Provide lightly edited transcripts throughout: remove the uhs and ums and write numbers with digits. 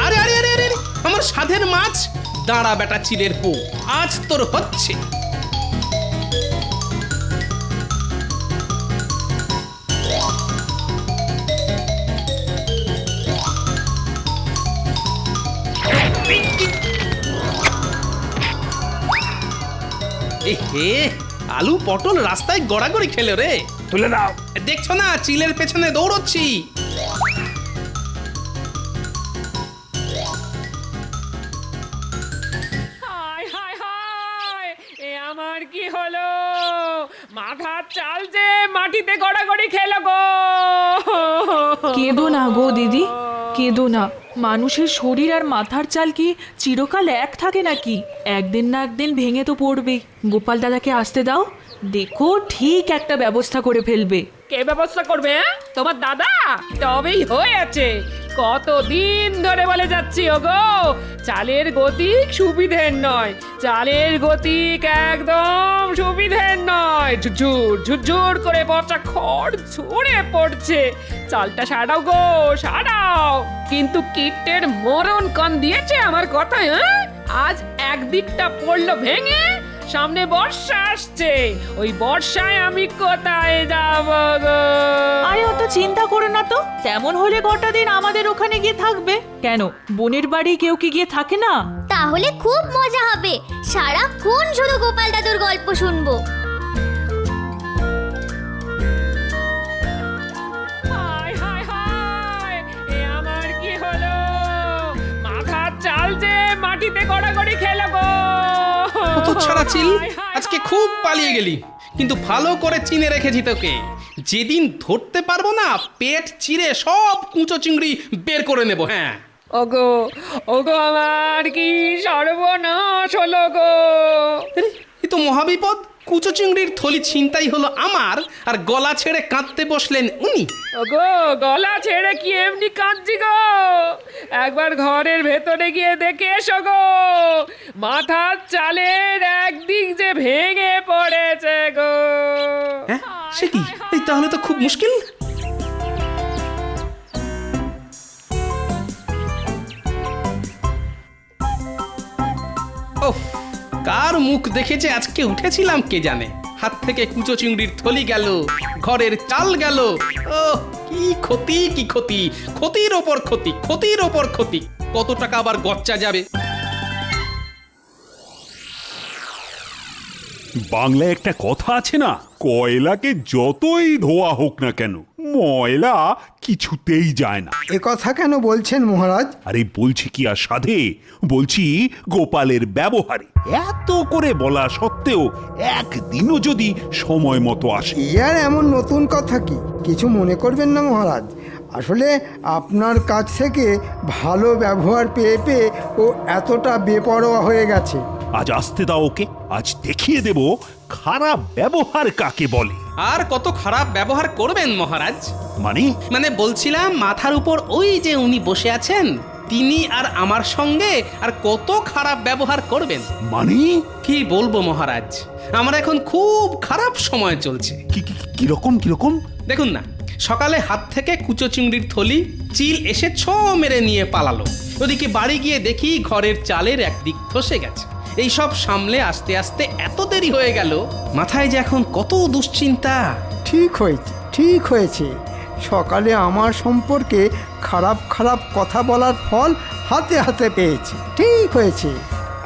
আরে আরে আরে আরে আমার সাধের মাছ, দাঁড়া বেটা চিলের পো, আজ তোর হচ্ছে। হে, আলু পটল রাস্তায় গড়াগড়ি খেলো রে। তুলে দাও। দেখছো না চিলের পেছনে দৌড়চ্ছি। হায় হায় হায়, এ আমার কি হলো? মাথার চাল যে মাটিতে গড়াগড়ি খেলো গো। কেঁদো না গো দিদি, কেঁদো না। মানুষের শরীর আর মাথার চাল কি চিরকাল এক থাকে নাকি? একদিন না একদিন ভেঙে তো পড়বে। গোপাল দাদাকে আসতে দাও, দেখো ঠিক একটা ব্যবস্থা করে ফেলবে। কে ব্যবস্থা করবে? তোমার দাদা? তবেই হয়েছে। কতদিন ধরে বলে যাচ্ছি ওগো, চালের গতিক সুবিধের নয়, চালের গতিক একদম সুবিধের নয়। ঝুরঝুর ঝুরঝুর করে পচা খড় ঝরে পড়ছে। চালটা সারাও গো, সারাও। কিন্তু কীটের মরণ কান দিয়েছে আমার কথায়। আজ একদিকটা পড়লো ভেঙে, সামনে বর্ষা আসছে, ওই বর্ষায় আমি কোথায় যাব গো? আরে অত চিন্তা করো না তো, তেমন হলে কটা দিন আমাদের ওখানে গিয়ে থাকবে। কেন, বোনের বাড়ি কেউ কি গিয়ে থাকে না? তাহলে খুব মজা হবে, সারাক্ষণ শুধু গোপাল দাদুর গল্প শুনবো। হায় হায় হায়, এ আমার কি হলো? মাথার চাল যে মাটিতে গড়াগড়ি খেলো গো। কত ছাড়া চিল, আজকে খুব পালিয়ে গেলি, কিন্তু ভালো করে চিনে রেখেছি তোকে। যেদিন ধরতে পারবো না, পেট চিরে সব কুঁচো চিংড়ি বের করে নেব। হ্যাঁ, ওগো ওগো, আমার কি সর্বনাশ হলো গো। এ তো মহাবিপদ। কুচো চিংড়ির থলি ছিনতাই হলো আমার, আর গলা ছেড়ে কাঁদতে বসলেন উনি। ওগো, গলা ছেড়ে কি এমনি কাঁদছি গো? একবার ঘরের ভেতরে গিয়ে দেখে এসো গো, মাথার চালের একদিক যে ভেঙে পড়েছে গো। হ্যাঁ, সে কি? এই তাহলে তো খুব মুশকিল। ওফ, কার মুখ দেখেছে আজকে উঠেছিলাম কে জানে। হাত থেকে কুচো চিংড়ির থলি গেল, ঘরের চাল গেল। ও কি ক্ষতি, কি ক্ষতি, ক্ষতির ওপর ক্ষতি, ক্ষতির ওপর ক্ষতি। কত টাকা আবার গচ্চা যাবে। বাংলায় একটা কথা আছে না, কয়লাকে যতই ধোয়া হোক না কেন, ময়লা কিছুতেই যায় না। এ কথা কেন বলছেন মহারাজ? আরে বলছি কি আর সাধে, বলছি গোপালের ব্যবহারে। এত করে বলা সত্ত্বেও একদিনও যদি সময় মতো আসে। ইয়ার এমন নতুন কথা কি? কিছু মনে করবেন না মহারাজ, আসলে আপনার কাছ থেকে ভালো ব্যবহার পেয়ে পেয়ে ও এতটা বেপরোয়া হয়ে গেছে। আজ আসতে দাও ওকে, আজ দেখিয়ে দেব খারাপ ব্যবহার কাকে বলে। আর কত খারাপ ব্যবহার করবেন মহারাজ? মানে বলছিলাম, মাথার উপর ওই যে উনি বসে আছেন, তিনি আর আমার সঙ্গে আর কত খারাপ ব্যবহার করবেন। মানে কি বলবো মহারাজ, আমার এখন খুব খারাপ সময় চলছে। কিরকম কিরকম? দেখুন না, সকালে হাত থেকে কুচো চিংড়ির থলি চিল এসে ছো মেরে নিয়ে পালালো। ওদিকে বাড়ি গিয়ে দেখি ঘরের চালের একদিক ধসে গেছে। এইসব সামলে আস্তে আস্তে এত দেরি হয়ে গেল, মাথায় যে এখন কত দুশ্চিন্তা। ঠিক হয়েছে, ঠিক হয়েছে। সকালে আমার সম্পর্কে খারাপ খারাপ কথা বলার ফল হাতে হাতে পেয়েছি। ঠিক হয়েছে।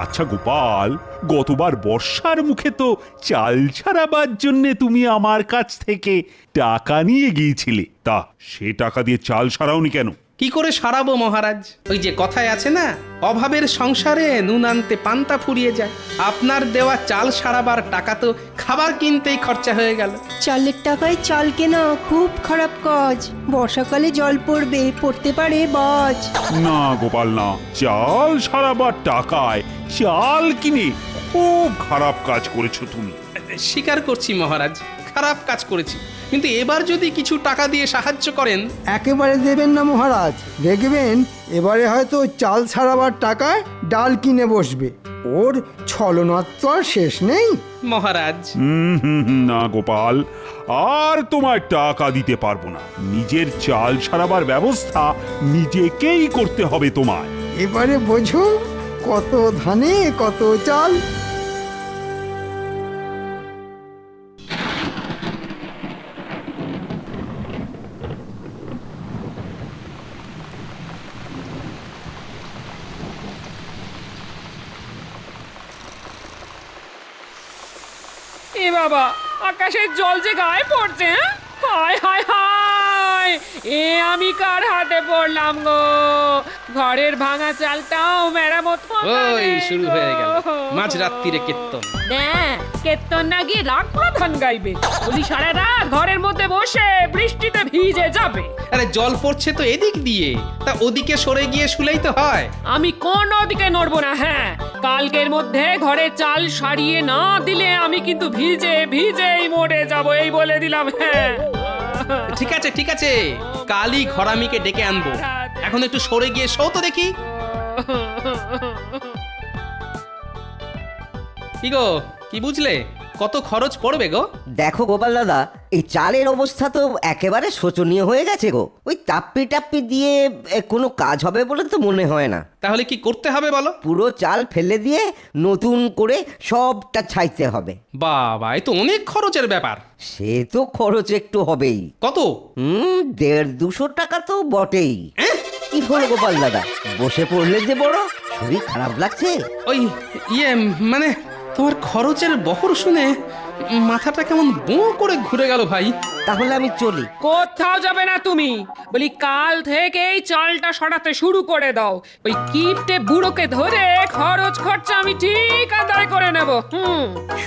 আচ্ছা গোপাল, গতবার বর্ষার মুখে তো চাল ছাড়াবার জন্যে তুমি আমার কাছ থেকে টাকা নিয়ে গিয়েছিলে, তা সে টাকা দিয়ে চাল সারাওনি কেন? কি করে সারাবো মহারাজ? ওই যে কথায় আছে না, অভাবের সংসারে নুন আনতে পান্তা ফুরিয়ে যায়। আপনার দেওয়া চাল সারাবার টাকা তো খাবার কিনতেই খরচা হয়ে গেল। চালের টাকায় চাল কেনা খুব খারাপ কাজ। বর্ষাকালে জল পড়বে, পড়তে পারে বাজ। না গোপাল না, চাল সারাবার টাকায় চাল কিনে খুব খারাপ কাজ করেছো তুমি। স্বীকার করছি মহারাজ, খারাপ কাজ করেছি, কিন্তু এবার যদি কিছু টাকা দিয়ে সাহায্য করেন। একেবারে দেবেন না মহারাজ, দেখবেন এবারে হয়তো চাল ছাড়াবার টাকায় ডাল কিনে বসবে। ওর ছলনার তো আর শেষ নেই। মহারাজ, না গোপাল, আর তোমার টাকা দিতে পারবো না। নিজের চাল ছাড়াবার ব্যবস্থা নিজেকেই করতে হবে তোমায়। এবারে বোঝো কত ধানে কত চাল। এ বাবা, আকাশের জল যে গায়ে পড়ছে, হ্যাঁ? হায় হায় হায়, এ আমি কার হাতে পড়লাম গো? ঘরের ভাঙা চালটাও মেরামত হলো না ওই রে শুরু গো। হয়ে গেল মাঝরাত্রিরে কীর্তন। কীর্তন না গিয়ে রাগ প্রধান গাইবে। বলি সারা রাত ঘরের মধ্যে বসে বৃষ্টিতে ভিজে যাবে। আরে জল পড়ছে তো এদিক দিয়ে, তা ওদিকে সরে গিয়ে শুলেই তো হয়। আমি কোন দিকে নড়বো না। হ্যাঁ, কালকের মধ্যে ঘরে চাল সারিয়ে না দিলে আমি কিন্তু ভিজে ভিজেই মরে যাব, এই বলে দিলাম। হ্যাঁ, ঠিক আছে ঠিক আছে, কালই ঘরামিকে ডেকে আনবো। এখন একটু সরে গিয়ে শো তো দেখি। কি গো, কি বুঝলে? কত খরচ পড়বে গো? দেখো গোপাল দাদা, এই চালের অবস্থা তো একেবারে শোচনীয় হয়ে গেছে গো। ওই টাপ্পি টাপ্পি দিয়ে কোনো কাজ হবে বলে তো মনে হয় না। তাহলে কি করতে হবে বলো? পুরো চাল ফেলে দিয়ে নতুন করে সবটা ছাইতে হবে। বাবা, এ তো অনেক খরচের ব্যাপার। সে তো খরচ একটু হবেই। কত? 150-200 টাকা তো বটেই। কি হলো গোপাল দাদা, বসে পড়লে যে বড়, শরীর খারাপ লাগছে? ওই মানে তোমার খরচের বহর শুনে মাথাটা কেমন বো করে ঘুরে গেল ভাই। তাহলে আমি চলি। কোথাও যাবে না তুমি। বলি কাল থেকেই চালটা সরাতে শুরু করে দাও। ওই কিপটে বুড়োকে ধরে খরচ খরচা আমি ঠিক আদায় করে নেব।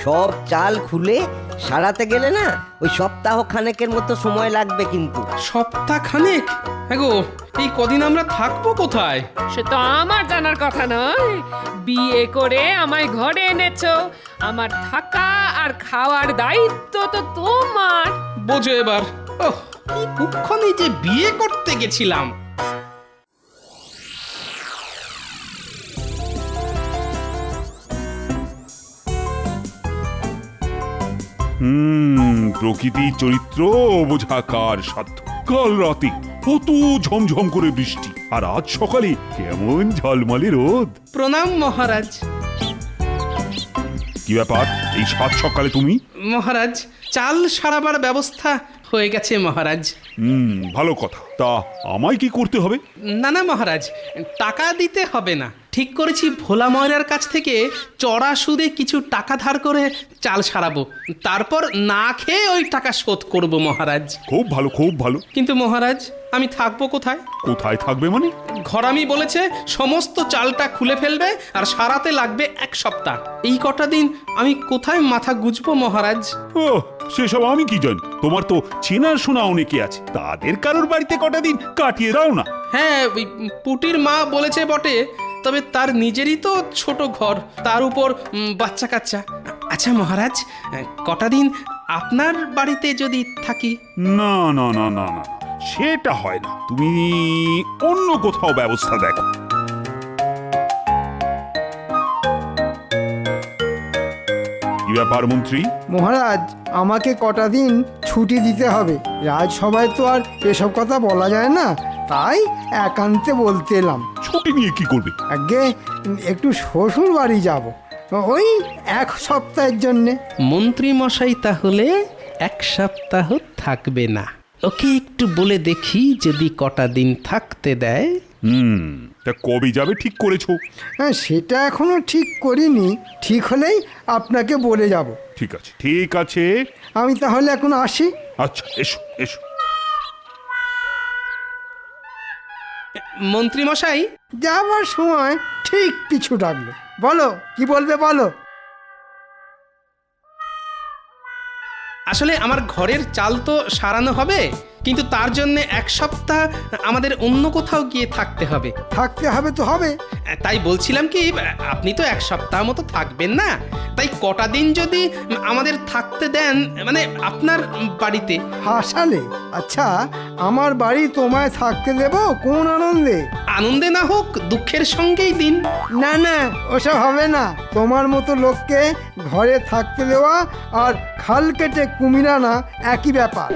সব চাল খুলে সারাতে গেলে না ওই সপ্তাহ খানেকের মতো সময় লাগবে কিন্তু। সপ্তাহ খানেক? হ্যাঁ গো, এই কদিন আমরা থাকবো কোথায়? সে তো আমার জানার কথা নয়। বিয়ে করে আমায় ঘরে এনেছো, আমার থাকা আর খাওয়ার দায়িত্ব তো তোমার। বোঝো এবার। ওহ, কি কুক্ষণে যে বিয়ে করতে গেছিলাম। প্রকৃতি চরিত্র বোঝা কার সাধ্য। কাল রাতে কত ঝমঝম করে বৃষ্টি, আর আজ সকালে কেমন ঝলমলে রোদ। প্রণাম মহারাজ। কি ব্যাপার, এই সাত সকালে তুমি? মহারাজ, চাল সারাবার ব্যবস্থা হয়ে গেছে মহারাজ। ভালো কথা। তা আমায় কি করতে হবে? না না মহারাজ, টাকা দিতে হবে না। ঠিক করেছি ভোলা ময়রার কাছ থেকে চড়া সুদে কিছু টাকা ধার করে চাল সারাবো, তারপর না খেয়ে ওই টাকা শোধ করব মহারাজ। খুব ভালো, খুব ভালো। কিন্তু মহারাজ, আমি থাকবো কোথায়? কোথায় থাকবে মানে? ঘরামি বলেছে সমস্ত চালটা খুলে ফেলবে আর সারাতে লাগবে 1 সপ্তাহ। এই কটা দিন আমি কোথায় মাথা গুজবো মহারাজ? ও, সেসব আমি কি জানি। তোমার তো চেনার শোনা অনেকে আছে, তাদের কারোর বাড়িতে কটা দিন কাটিয়ে দাও না। হ্যাঁ, ওই পুটির মা বলেছে বটে, তবে তার নিজেরই তো ছোট ঘর, তার উপর বাচ্চা কাচ্চা। আচ্ছা মহারাজ, কটা দিন আপনার বাড়িতে যদি থাকি? না না না না না, সেটা হয় না। তুমি অন্য কোথাও ব্যবস্থা দেখো। কি ব্যাপার মন্ত্রী? মহারাজ, আমাকে কটা দিন ছুটি দিতে হবে। রাজসভায় তো আর এসব কথা বলা যায় না, তাই একান্তে বলতে এলাম। ছুটি নিয়ে কি করবে? আগে একটু শ্বশুর বাড়ি যাব, ওই 1 সপ্তাহের জন্যে। মন্ত্রী মশাই তাহলে 1 সপ্তাহ থাকবে না। ওকে একটু বলে দেখি যদি কটা দিন থাকতে দেয়। তা কবে যাবে ঠিক করেছো? হ্যাঁ, সেটা এখনো ঠিক করিনি। ঠিক হলেই আপনাকে বলে যাব। ঠিক আছে, ঠিক আছে। আমি তাহলে এখন আসি। আচ্ছা, এসো এসো। মন্ত্রী মশাই, যাবার সময় ঠিক পিছু ডাকলো। বলো, কি বলবে বলো। আসলে আমার ঘরের চাল তো সারানো হবে, কিন্তু তার জন্য 1 সপ্তাহ আমাদের অন্য কোথাও গিয়ে থাকতে হবে। থাকতে হবে তো হবে। তাই বলছিলাম কি, আপনি তো 1 সপ্তাহ মতো থাকবেন না, তাই কটা দিন যদি আমাদের থাকতে দেন, মানে আপনার বাড়িতে। হাসালে? আচ্ছা, আমার বাড়ি তোমায় থাকতে দেব কোন আনন্দে? আনন্দে না হোক, দুঃখের সঙ্গেই দিন। না না, ওসব হবে না। তোমার মতো লোককে ঘরে থাকতে দেওয়া আর খাল কেটে কুমির আনা একই ব্যাপার।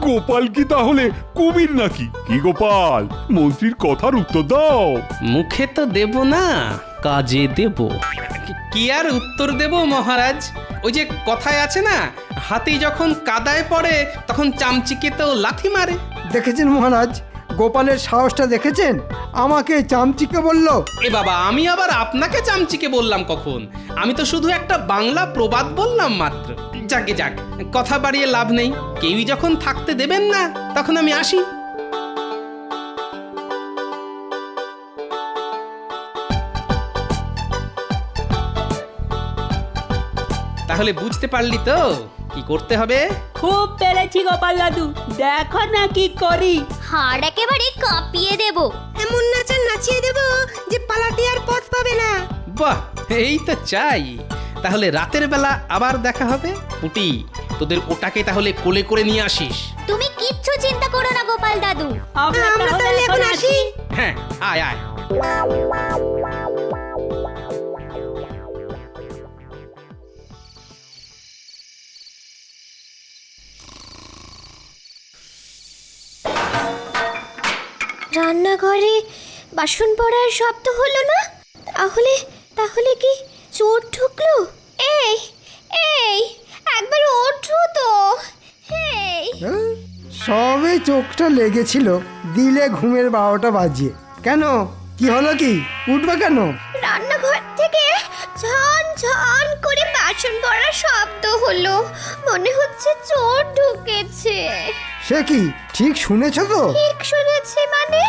গোপাল কি তাহলে কুমির নাকি? কি গোপাল, মন্ত্রীর কথার উত্তর দাও। মুখে তো দেব না, কাজে দেব। কি আর উত্তর দেব মহারাজ? ওই যে কথায় আছে না, হাতি যখন কাদায় পড়ে তখন চামচিকেতেও লাথি মারে। দেখেছেন মহারাজ, গোপালের সাহসটা দেখেছেন? আমাকে চামচিকে বলল। এ বাবা, আমি আবার আপনাকে চামচিকে বললাম কখন? আমি তো শুধু একটা বাংলা প্রবাদ বললাম মাত্র। যাকে যাক, কথা বাড়িয়ে লাভ নেই। কেউই যখন থাকতে দেবেন না, তখন আমি আসি। তাহলে বুঝতে পারলি তো কি করতে হবে? খুব পেরেছি গোপাল দাদু, দেখো না কি করি। হাড় একেবারে কাঁপিয়ে দেব। এমন নাচা নাচিয়ে দেব যে পালাতে আর পথ পাবে না। বাহ, এই তো চাই। তাহলে রাতের বেলা আবার দেখা হবে। পুটি, তোদের ওটাকে তাহলে কোলে করে নিয়ে আসিস। তুমি কিচ্ছু চিন্তা করো না গোপাল দাদু। আমরা তাহলে এখন আসি। হ্যাঁ, আয় আয়। রান্নাঘরে বাসন পড়ার শব্দ হলো না? তাহলে তাহলে কি চোর ঢুকলো? এই এই, একবার ওঠো তো। এই, সবে চোখটা লেগেছিল, দিলে ঘুমের 12টা বাজিয়ে। কেন, কি হলো? কি উঠবে কেন? রান্নাঘর থেকে ঝন ঝন করে বাসন পড়ার শব্দ হলো। মনে হচ্ছে চোর ঢুকেছে। সে কি, ঠিক শুনেছো তো? ঠিক শুনেছি মানে?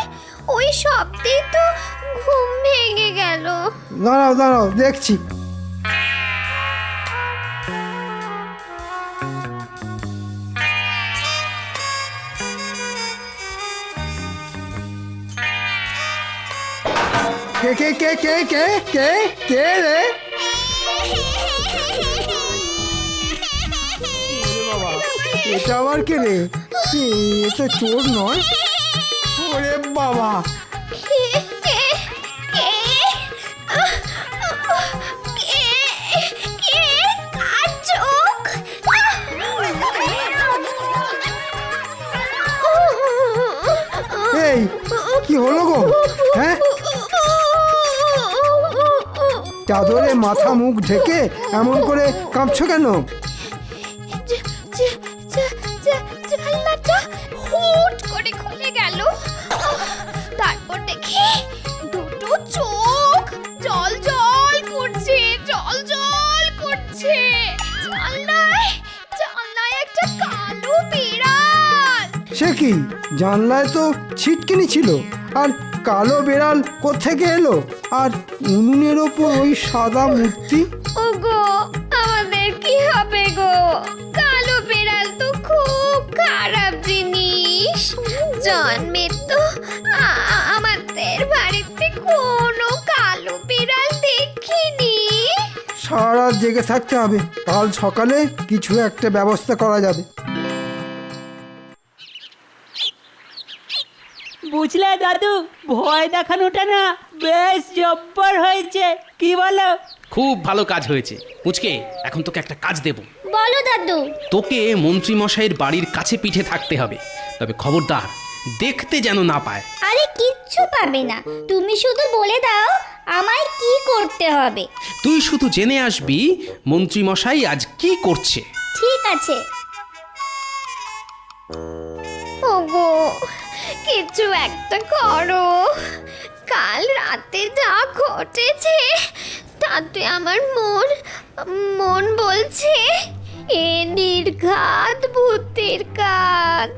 ওই শব্দেই তো ঘুম ভেঙে গেল। দাঁড়াও দাঁড়াও, দেখছি। কে কে কে কে কে কে কে রে? বাবা, এটা আবার কে রে? এ তো চোর নয়। ওরে বাবা, কে কে কে কে কে কার চোখ? এই কি হলো গো? হ্যাঁ, চাদরে মাথা মুখ ঢেকে এমন করে কাঁপছো কেন? জানলাটা হুট করে খুলে গেল। তারপর দেখি দুটো চোখ জল জল করছে, জল জল করছে। জানলায় একটা কালো বিড়াল। সে কি, জানলায় তো ছিটকিনি ছিল, আর কালো বেড়াল কোত্থেকে এলো? আর উনুনের ওপর ওই সাদা মূর্তি। ওগো, আমাদের কি হবে গো? কালো বিড়াল তো খুব খারাপ জিনিস। জন্মে তো আমাদের বাড়িতে কোনো কালো বিড়াল দেখিনি। সারা রাত জেগে থাকতে হবে, কাল সকালে কিছু একটা ব্যবস্থা করা যাবে। বুঝলে দাদু, ভয় দেখানোটা না বেশ জব্বর হয়েছে, কি বলো? খুব ভালো কাজ হয়েছে। পুচকে, এখন তোকে একটা কাজ দেব। বলো দাদু। তোকে মন্ত্রী মশাইয়ের বাড়ির কাছে পিঠে থাকতে হবে, তবে খবরদার দেখতে যেন না পায়। আরে কিচ্ছু পাবে না, তুমি শুধু বলে দাও আমায় কি করতে হবে। তুই শুধু জেনে আসবি মন্ত্রী মশাই আজ কি করছে। ঠিক আছে। ওগো, কিছু একটা করো। কাল রাতে যা ঘটেছে তাতে আমার মন বলছে এ নির্ঘাত ভূতের কাজ।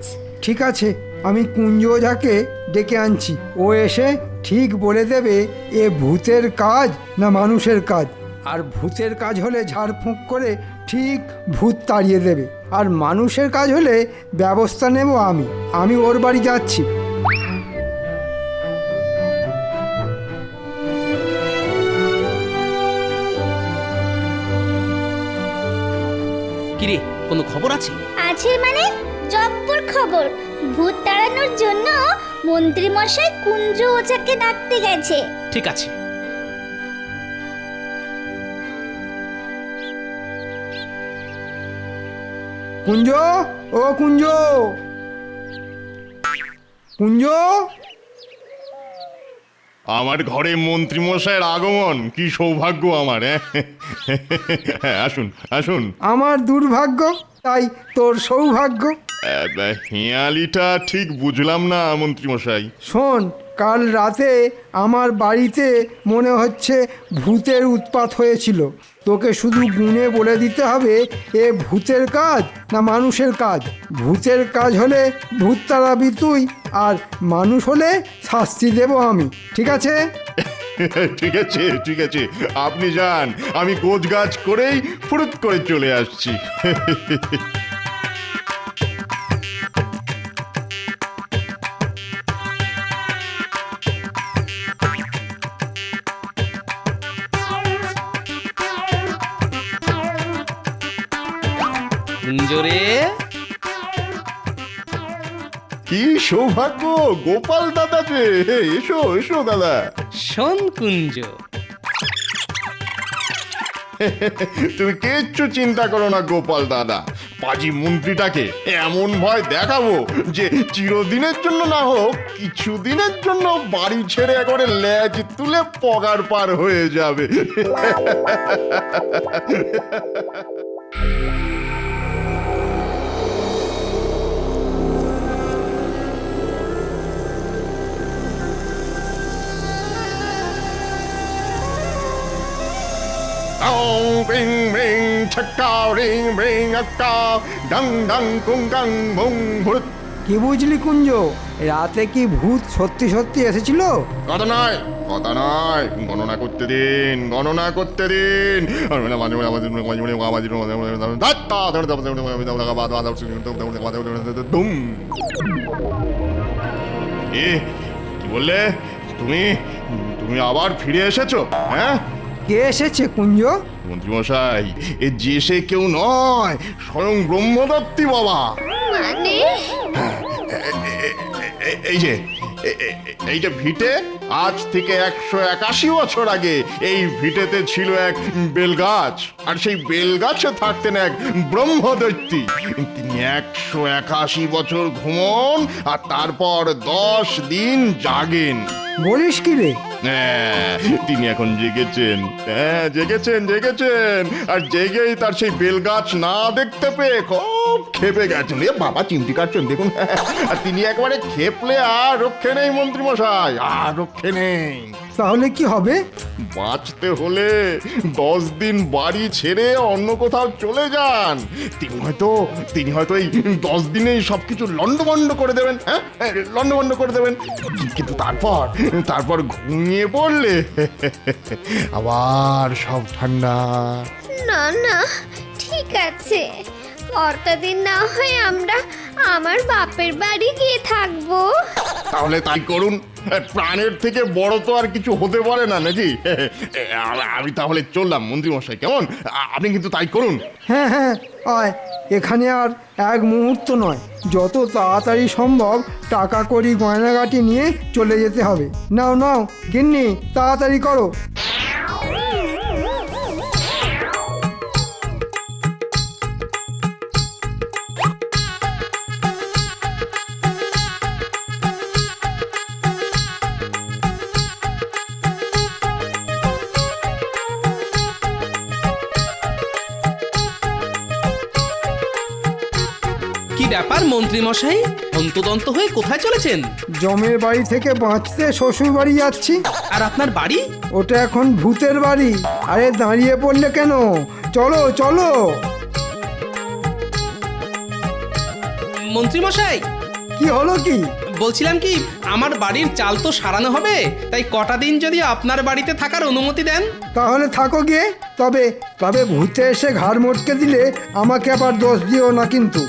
ঠিক আছে, আমি কুঞ্জ ওঝাকে ডেকে আনছি। ও এসে ঠিক বলে দেবে এ ভূতের কাজ না মানুষের কাজ। আর ভূতের কাজ হলে ঝাড়ফুঁক করে ঠিক ভূত তাড়িয়ে দেবে, আর মানুষের কাজ হলে ব্যবস্থা নেব আমি ওর বাড়ি যাচ্ছি। কিরে, কোনো খবর আছে? আছে মানে জব্বর খবর। ভূত তাড়ানোর জন্য মন্ত্রী মশাই কুঞ্জ ওঝাকে ডাকতে গেছে। ঠিক আছে। কুঞ্জ, ও কুঞ্জ, কুঞ্জ। আমার ঘরে মন্ত্রী মশাইয়ের আগমন, কি সৌভাগ্য আমার। হ্যাঁ, আসুন আসুন। আমার দুর্ভাগ্য, তাই তোর সৌভাগ্য। হিয়ালিটা ঠিক বুঝলাম না মন্ত্রী মশাই। শোন, কাল রাতে আমার বাড়িতে মনে হচ্ছে ভূতের উৎপাত হয়েছিল। তোকে শুধু গুণে বলে দিতে হবে এ ভূতের কাজ না মানুষের কাজ। ভূতের কাজ হলে ভূত তাড়াবি তুই, আর মানুষ হলে শাস্তি দেব আমি। ঠিক আছে? ঠিক আছে ঠিক আছে, আপনি যান, আমি গোছ গাছ করেই ফুরুত করে চলে আসছি। কুঞ্জরে, কি সৌভাগ্য, গোপাল দাদা যে। এসো এসো দাদা। শোন কুঞ্জ, তুমি কিচ্ছু চিন্তা করো না গোপাল দাদা, পাজি মন্ত্রীটাকে এমন ভয় দেখাবো যে চিরদিনের জন্য না হোক কিছুদিনের জন্য বাড়ি ছেড়ে একবারে লেজ তুলে পগার পার হয়ে যাবে। Ring ring chaka ring ring akka dang dang kung gang mung hurut. কি বুঝলি কুঞ্জ, রাতে কি ভূত সত্যি সত্যি এসেছিল? কথা নয় কথা নয়, গণনা করতে দিন গণনা করতে দিন। কি বললে তুমি? তুমি আবার ফিরে এসেছো? হ্যাঁ, কে এসেছে কুঞ্জ? মন্ত্রীমশাই, এ যে সে কেউ নয়, স্বয়ং ব্রহ্মদত্তী বাবা। মানে এই যে এই যে ভিটে, আজ থেকে 181 বছর আগে এই ভিটেতে ছিল এক বেলগাছ, আর সেই বেলগাছে থাকতেন এক ব্রহ্মদৈত্যী। তিনি 181 বছর ঘুমন আর তারপর 10 দিন জাগেন। বলিস কি রে? হ্যাঁ, তিনি এখন জেগেছেন। হ্যাঁ, জেগেছেন জেগেছেন, আর জেগেই তার সেই বেলগাছ না দেখতে পেয়ে খুব খেপে গেছেন। এ বাবা, চিমটি কাটছেন দেখুন। আর তিনি একবারে খেপলে আর রক্ষে নেই মন্ত্রীমশাই, আর রক্ষে নেই। তাহলে কি হবে? বাঁচতে হলে 10 দিন বাড়ি ছেড়ে অন্য কোথাও চলে যান। তিনি হয়তো এই 10 দিনেই সবকিছু লন্ডভন্ড করে দেবেন। হ্যাঁ, লন্ডভন্ড করে দেবেন, কিন্তু তারপর ঘুমিয়ে পড়লে আবার সব ঠান্ডা। না না, ঠিক আছে, কটা দিন না হয় আমরা আমার বাপের বাড়ি গিয়ে থাকবো। তাহলে তাই করুন, প্রাণের থেকে বড় তো আর কিছু হতে পারে না নাকি? আমি তাহলে চললাম মন্ত্রীমশাই, কেমন? আপনি কিন্তু তাই করুন। হ্যাঁ হ্যাঁ, আয়, এখানে আর এক মুহূর্ত নয়, যত তাড়াতাড়ি সম্ভব টাকা কড়ি গয়নাগাটি নিয়ে চলে যেতে হবে। নাও নাও গিন্নি, তাড়াতাড়ি করো। কি ব্যাপার মন্ত্রী মশাই, অন্তদন্ত হয়ে কোথায় চলেছেন? জমের বাড়ি থেকে বাঁচতে শ্বশুর বাড়ি যাচ্ছি। আর আপনার বাড়ি? ওটা এখন ভূতের বাড়ি। আরে দাঁড়িয়ে পড়লে কেন? চলো চলো। মন্ত্রী মশাই, কি হলো কি? বলছিলাম কি, আমার বাড়ির চাল তো সারানো হবে, তাই কটা দিন যদি আপনার বাড়িতে থাকার অনুমতি দেন। তাহলে থাকো গিয়ে। তবে তবে ভূতে এসে ঘাড় মটকে দিলে আমাকে আবার দোষ দিও না কিন্তু।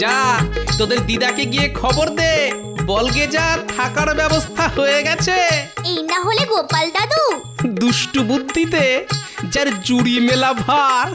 যা, তোদের দিদাকে গিয়ে খবর দে, বলগে যা থাকার ব্যবস্থা হয়ে গেছে। এই না হলে গোপাল দাদু দুষ্টু বুদ্ধিতে যার জুড়ি মেলা ভার।